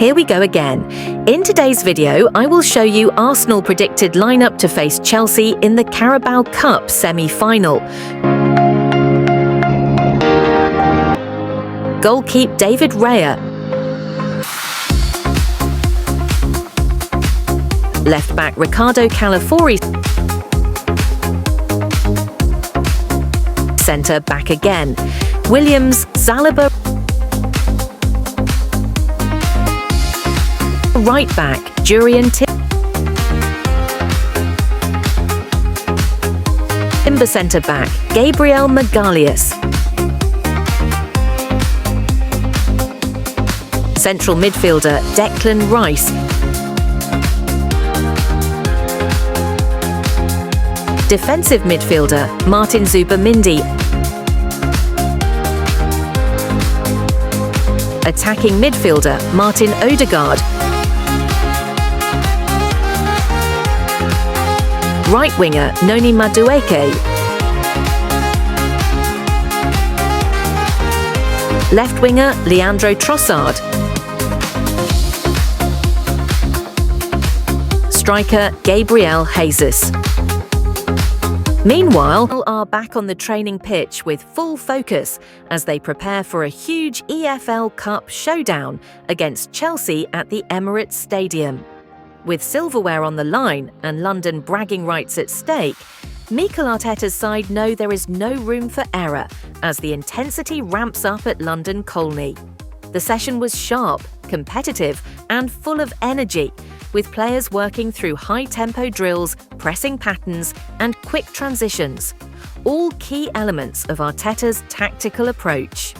Here we go again. In today's video, I will show you Arsenal predicted lineup to face Chelsea in the Carabao Cup semi-final. Goalkeeper David Raya. Left back Ricardo Calafiori. Centre back again. Williams, Zalaba. Right back, Jurriën Timber. Centre back, Gabriel Magalhaes. Central midfielder, Declan Rice. Defensive midfielder, Martin Zubimendi. Attacking midfielder, Martin Odegaard. Right winger, Noni Madueke. Left winger, Leandro Trossard. Striker, Gabriel Jesus. Meanwhile, are back on the training pitch with full focus as they prepare for a huge EFL Cup showdown against Chelsea at the Emirates Stadium. With silverware on the line and London bragging rights at stake, Mikel Arteta's side know there is no room for error as the intensity ramps up at London Colney. The session was sharp, competitive and full of energy, with players working through high-tempo drills, pressing patterns and quick transitions, all key elements of Arteta's tactical approach.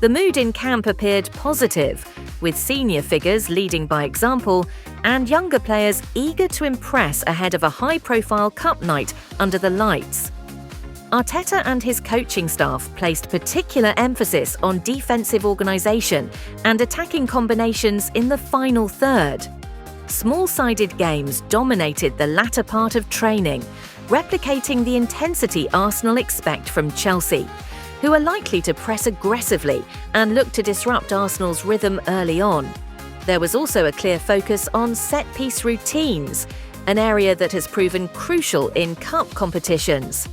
The mood in camp appeared positive, with senior figures leading by example and younger players eager to impress ahead of a high-profile cup night under the lights. Arteta and his coaching staff placed particular emphasis on defensive organisation and attacking combinations in the final third. Small-sided games dominated the latter part of training, replicating the intensity Arsenal expect from Chelsea, who are likely to press aggressively and look to disrupt Arsenal's rhythm early on. There was also a clear focus on set-piece routines, an area that has proven crucial in cup competitions.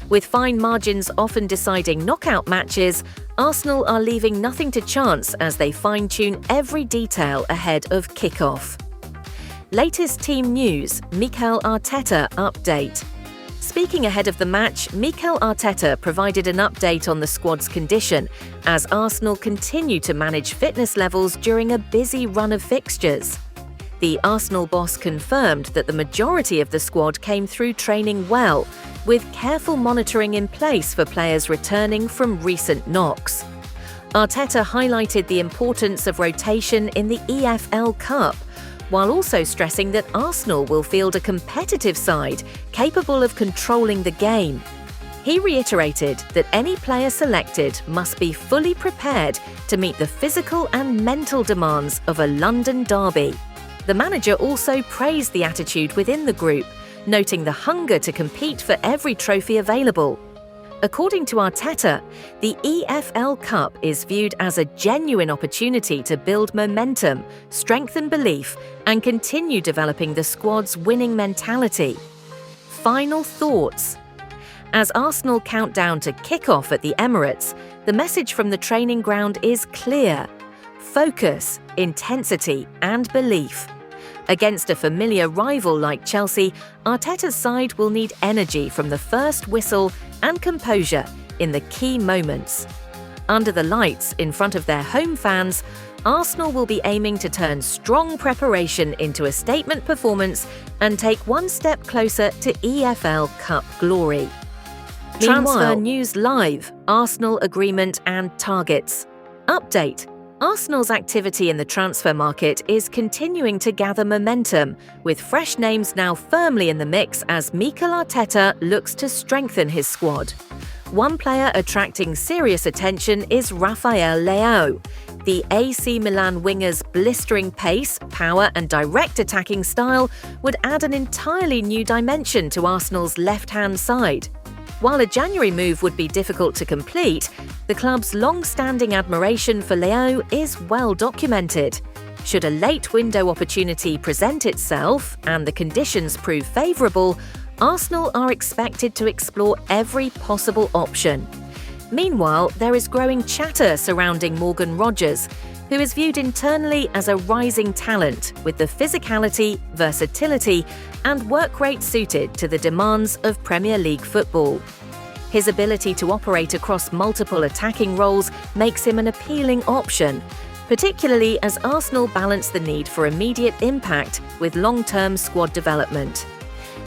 With fine margins often deciding knockout matches, Arsenal are leaving nothing to chance as they fine-tune every detail ahead of kick-off. Latest team news, Mikel Arteta update. Speaking ahead of the match, Mikel Arteta provided an update on the squad's condition as Arsenal continue to manage fitness levels during a busy run of fixtures. The Arsenal boss confirmed that the majority of the squad came through training well, with careful monitoring in place for players returning from recent knocks. Arteta highlighted the importance of rotation in the EFL Cup, while also stressing that Arsenal will field a competitive side capable of controlling the game. He reiterated that any player selected must be fully prepared to meet the physical and mental demands of a London derby. The manager also praised the attitude within the group, noting the hunger to compete for every trophy available. According to Arteta, the EFL Cup is viewed as a genuine opportunity to build momentum, strengthen belief, and continue developing the squad's winning mentality. Final thoughts. As Arsenal count down to kick-off at the Emirates, the message from the training ground is clear: focus, intensity, and belief. Against a familiar rival like Chelsea, Arteta's side will need energy from the first whistle and composure in the key moments. Under the lights, in front of their home fans, Arsenal will be aiming to turn strong preparation into a statement performance and take one step closer to EFL Cup glory. Transfer News Live, Arsenal agreement and targets. Update. Arsenal's activity in the transfer market is continuing to gather momentum, with fresh names now firmly in the mix as Mikel Arteta looks to strengthen his squad. One player attracting serious attention is Rafael Leao. The AC Milan winger's blistering pace, power and direct attacking style would add an entirely new dimension to Arsenal's left-hand side. While a January move would be difficult to complete, the club's long-standing admiration for Leao is well documented. Should a late window opportunity present itself and the conditions prove favourable, Arsenal are expected to explore every possible option. Meanwhile, there is growing chatter surrounding Morgan Rogers, who is viewed internally as a rising talent with the physicality, versatility, and work rate suited to the demands of Premier League football. His ability to operate across multiple attacking roles makes him an appealing option, particularly as Arsenal balance the need for immediate impact with long-term squad development.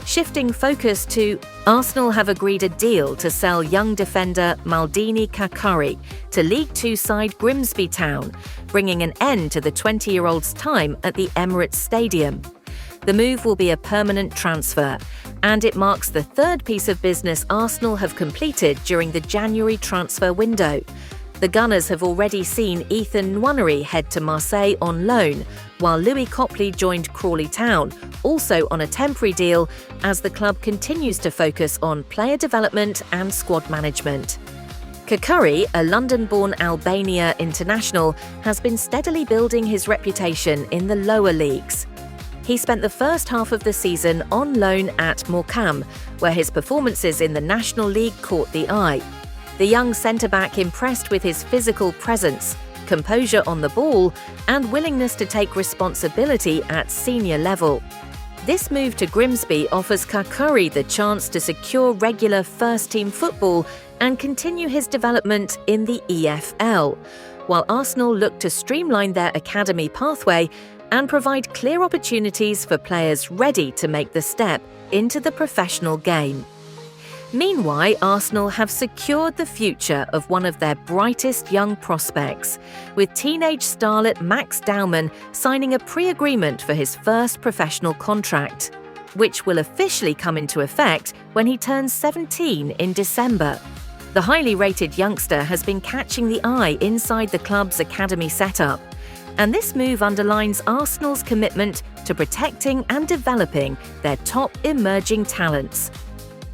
Shifting focus to Arsenal have agreed a deal to sell young defender Maldini Kakari to League Two side Grimsby Town, bringing an end to the 20-year-old's time at the Emirates Stadium. The move will be a permanent transfer, and it marks the third piece of business Arsenal have completed during the January transfer window. The Gunners have already seen Ethan Nwaneri head to Marseille on loan, while Louis Copley joined Crawley Town, also on a temporary deal, as the club continues to focus on player development and squad management. Kakari, a London-born Albania international, has been steadily building his reputation in the lower leagues. He spent the first half of the season on loan at Morecambe, where his performances in the National League caught the eye. The young centre-back impressed with his physical presence, composure on the ball, and willingness to take responsibility at senior level. This move to Grimsby offers Kakari the chance to secure regular first-team football and continue his development in the EFL, while Arsenal look to streamline their academy pathway and provide clear opportunities for players ready to make the step into the professional game. Meanwhile, Arsenal have secured the future of one of their brightest young prospects, with teenage starlet Max Daumann signing a pre-agreement for his first professional contract, which will officially come into effect when he turns 17 in December. The highly rated youngster has been catching the eye inside the club's academy setup, and this move underlines Arsenal's commitment to protecting and developing their top emerging talents.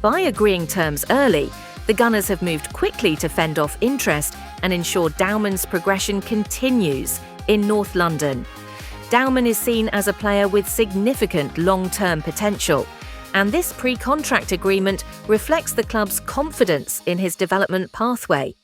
By agreeing terms early, the Gunners have moved quickly to fend off interest and ensure Daumann's progression continues in North London. Daumann is seen as a player with significant long-term potential, and this pre-contract agreement reflects the club's confidence in his development pathway.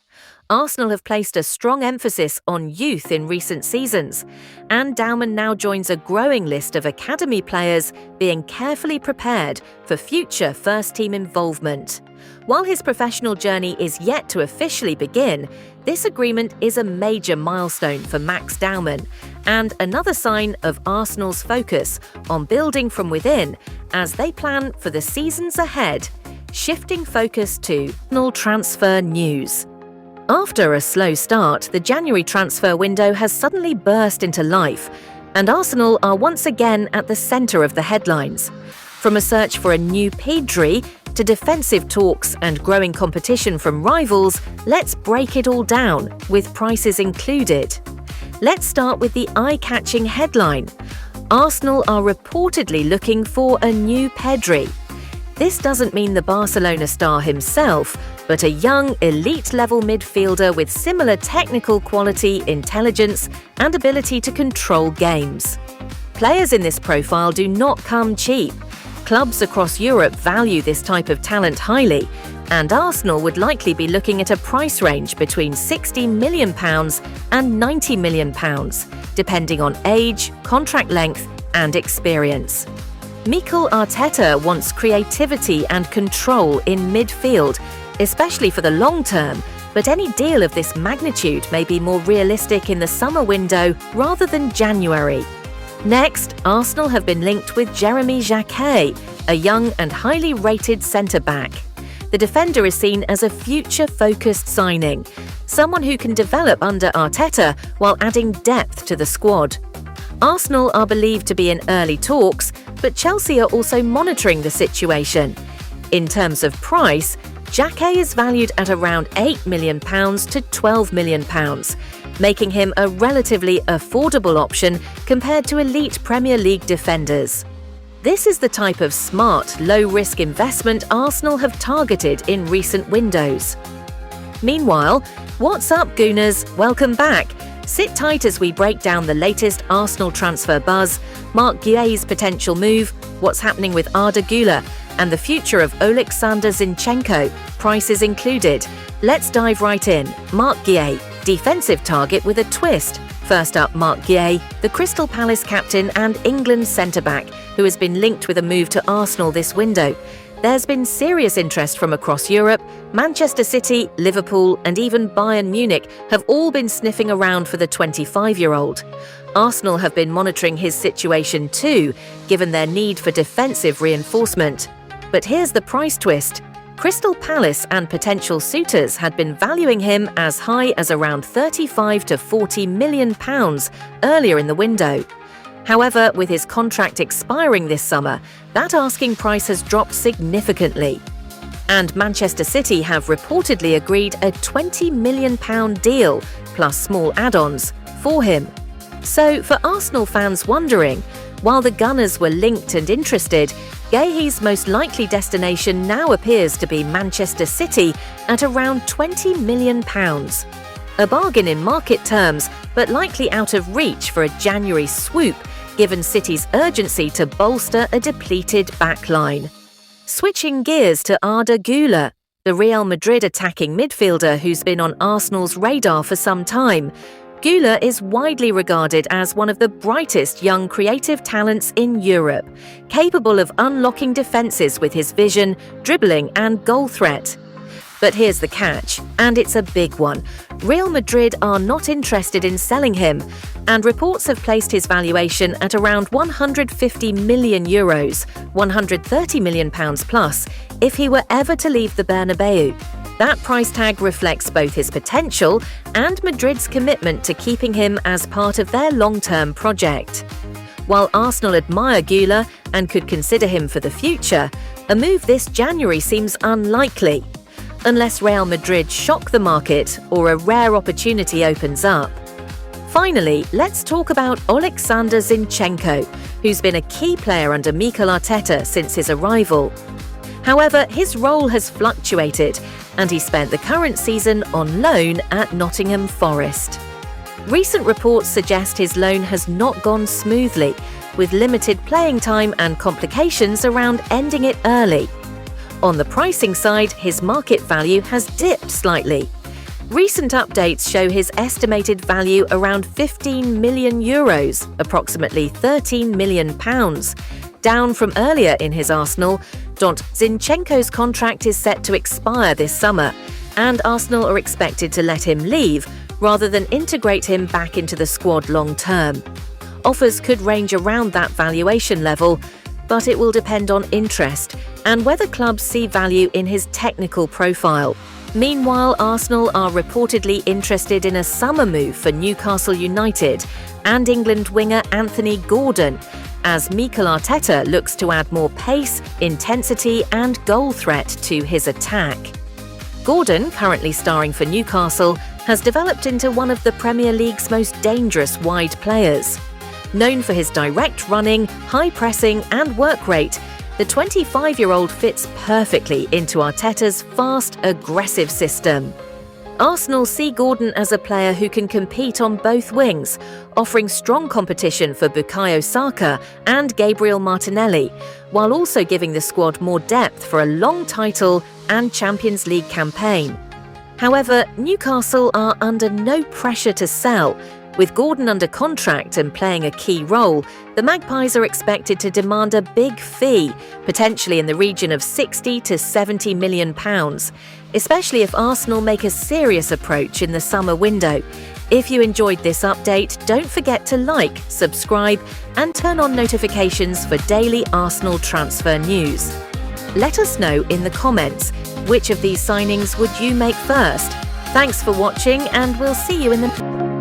Arsenal have placed a strong emphasis on youth in recent seasons, and Daumann now joins a growing list of academy players being carefully prepared for future first-team involvement. While his professional journey is yet to officially begin, this agreement is a major milestone for Max Daumann and another sign of Arsenal's focus on building from within as they plan for the seasons ahead. Shifting focus to Arsenal transfer news. After a slow start, the January transfer window has suddenly burst into life, and Arsenal are once again at the centre of the headlines. From a search for a new Pedri to defensive talks and growing competition from rivals, let's break it all down, with prices included. Let's start with the eye-catching headline. Arsenal are reportedly looking for a new Pedri. This doesn't mean the Barcelona star himself, but a young, elite-level midfielder with similar technical quality, intelligence, and ability to control games. Players in this profile do not come cheap. Clubs across Europe value this type of talent highly, and Arsenal would likely be looking at a price range between £60 million and £90 million, depending on age, contract length, and experience. Mikel Arteta wants creativity and control in midfield, especially for the long term, but any deal of this magnitude may be more realistic in the summer window rather than January. Next, Arsenal have been linked with Jeremy Jacquet, a young and highly rated centre-back. The defender is seen as a future-focused signing, someone who can develop under Arteta while adding depth to the squad. Arsenal are believed to be in early talks, but Chelsea are also monitoring the situation. In terms of price, Jacquet is valued at around £8 million to £12 million, making him a relatively affordable option compared to elite Premier League defenders. This is the type of smart, low-risk investment Arsenal have targeted in recent windows. Meanwhile, what's up, Gooners? Welcome back. Sit tight as we break down the latest Arsenal transfer buzz, Marc Guéhi's potential move, what's happening with Arda Güler, and the future of Oleksandr Zinchenko, prices included. Let's dive right in. Marc Guéhi, defensive target with a twist. First up, Marc Guéhi, the Crystal Palace captain and England centre-back, who has been linked with a move to Arsenal this window. There's been serious interest from across Europe. Manchester City, Liverpool, and even Bayern Munich have all been sniffing around for the 25-year-old. Arsenal have been monitoring his situation too, given their need for defensive reinforcement. But here's the price twist. Crystal Palace and potential suitors had been valuing him as high as around £35 to £40 million earlier in the window. However, with his contract expiring this summer, that asking price has dropped significantly. And Manchester City have reportedly agreed a £20 million deal, plus small add-ons, for him. So, for Arsenal fans wondering, while the Gunners were linked and interested, Guéhi's most likely destination now appears to be Manchester City at around £20 million. A bargain in market terms, but likely out of reach for a January swoop, given City's urgency to bolster a depleted backline. Switching gears to Arda Güler, the Real Madrid attacking midfielder who's been on Arsenal's radar for some time. Güler is widely regarded as one of the brightest young creative talents in Europe, capable of unlocking defences with his vision, dribbling and goal threat. But here's the catch, and it's a big one. Real Madrid are not interested in selling him, and reports have placed his valuation at around €150 million, £130 million plus, if he were ever to leave the Bernabeu. That price tag reflects both his potential and Madrid's commitment to keeping him as part of their long-term project. While Arsenal admire Güler and could consider him for the future, a move this January seems unlikely, unless Real Madrid shock the market or a rare opportunity opens up. Finally, let's talk about Oleksandr Zinchenko, who's been a key player under Mikel Arteta since his arrival. However, his role has fluctuated, and he spent the current season on loan at Nottingham Forest. Recent reports suggest his loan has not gone smoothly, with limited playing time and complications around ending it early. On the pricing side, his market value has dipped slightly. Recent updates show his estimated value around €15 million, approximately £13 million, down from earlier in his arsenal. Zinchenko's contract is set to expire this summer, and Arsenal are expected to let him leave rather than integrate him back into the squad long term. Offers could range around that valuation level, but it will depend on interest and whether clubs see value in his technical profile. Meanwhile, Arsenal are reportedly interested in a summer move for Newcastle United and England winger Anthony Gordon, as Mikel Arteta looks to add more pace, intensity and goal threat to his attack. Gordon, currently starring for Newcastle, has developed into one of the Premier League's most dangerous wide players. Known for his direct running, high pressing and work rate, the 25-year-old fits perfectly into Arteta's fast, aggressive system. Arsenal see Gordon as a player who can compete on both wings, offering strong competition for Bukayo Saka and Gabriel Martinelli, while also giving the squad more depth for a long title and Champions League campaign. However, Newcastle are under no pressure to sell. With Gordon under contract and playing a key role, the Magpies are expected to demand a big fee, potentially in the region of £60 to £70 million, especially if Arsenal make a serious approach in the summer window. If you enjoyed this update, don't forget to like, subscribe, and turn on notifications for daily Arsenal transfer news. Let us know in the comments, which of these signings would you make first? Thanks for watching, and we'll see you in the